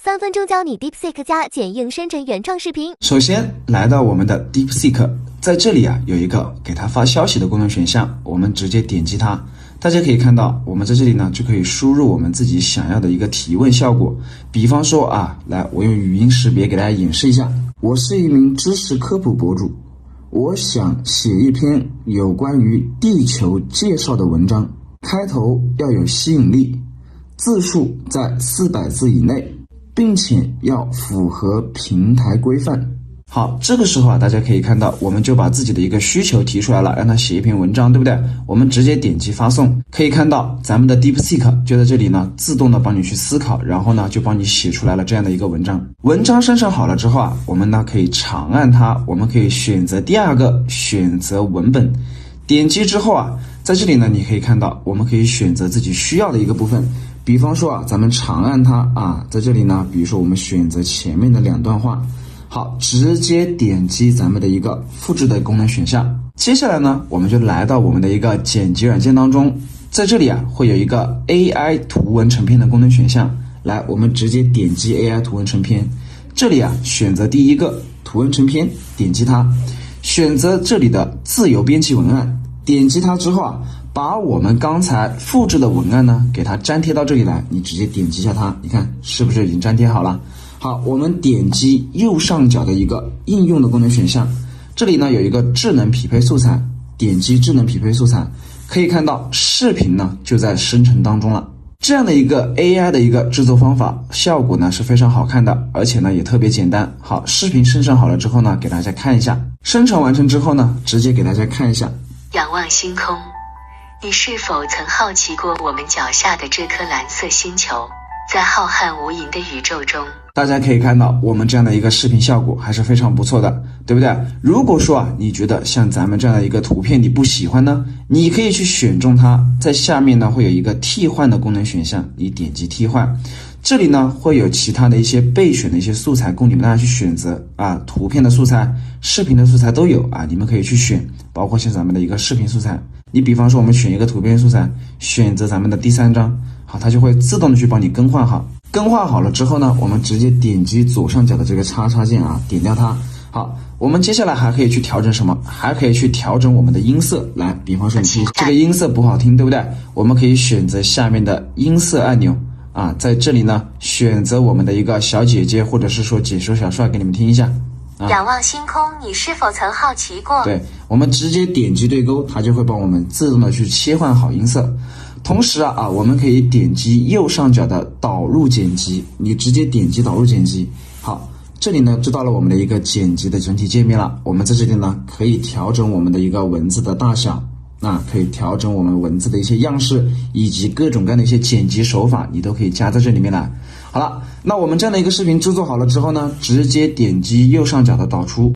3分钟教你 DeepSeek 加剪映生成原创视频。首先来到我们的 DeepSeek， 在这里有一个给它发消息的功能选项，我们直接点击它。大家可以看到，我们在这里呢就可以输入我们自己想要的一个提问效果。比方说来，我用语音识别给大家演示一下。我是一名知识科普博主，我想写一篇有关于地球介绍的文章，开头要有吸引力，字数在400字以内，并且要符合平台规范。好，这个时候大家可以看到，我们就把自己的一个需求提出来了，让他写一篇文章，对不对？我们直接点击发送，可以看到咱们的 DeepSeek 就在这里呢，自动的帮你去思考，然后呢就帮你写出来了这样的一个文章。文章生成好了之后我们呢可以长按它，我们可以选择第二个，选择文本，点击之后在这里呢你可以看到，我们可以选择自己需要的一个部分。比方说咱们长按它在这里呢，比如说我们选择前面的2段话。好，直接点击咱们的一个复制的功能选项。接下来呢，我们就来到我们的一个剪辑软件当中，在这里会有一个 AI 图文成片的功能选项。来，我们直接点击 AI 图文成片，这里选择第一个图文成片，点击它，选择这里的自由编辑文案，点击它之后把我们刚才复制的文案呢给它粘贴到这里来，你直接点击一下它，你看是不是已经粘贴好了？好，我们点击右上角的一个应用的功能选项，这里呢有一个智能匹配素材，点击智能匹配素材，可以看到视频呢就在生成当中了。这样的一个 AI 的一个制作方法，效果呢是非常好看的，而且呢也特别简单。好，视频生成好了之后呢，给大家看一下。生成完成之后呢，直接给大家看一下。仰望星空，你是否曾好奇过我们脚下的这颗蓝色星球？在浩瀚无垠的宇宙中，大家可以看到我们这样的一个视频效果还是非常不错的，对不对？如果说你觉得像咱们这样的一个图片你不喜欢呢，你可以去选中它，在下面呢会有一个替换的功能选项，你点击替换，这里呢会有其他的一些备选的一些素材供你们大家去选择图片的素材、视频的素材都有你们可以去选，包括像咱们的一个视频素材。你比方说我们选一个图片素材，选择咱们的第3张，好，它就会自动的去帮你更换好。更换好了之后呢，我们直接点击左上角的这个叉叉键点掉它。好，我们接下来还可以去调整什么？还可以去调整我们的音色。来，比方说你这个音色不好听，对不对？我们可以选择下面的音色按钮在这里呢选择我们的一个小姐姐，或者是说解说小帅给你们听一下。仰望星空，你是否曾好奇过？对，我们直接点击对勾，它就会帮我们自动的去切换好音色。同时我们可以点击右上角的导入剪辑，你直接点击导入剪辑。好，这里呢就到了我们的一个剪辑的整体界面了。我们在这里呢可以调整我们的一个文字的大小，可以调整我们文字的一些样式，以及各种各样的一些剪辑手法，你都可以加在这里面来。好了，那我们这样的一个视频制作好了之后呢，直接点击右上角的导出。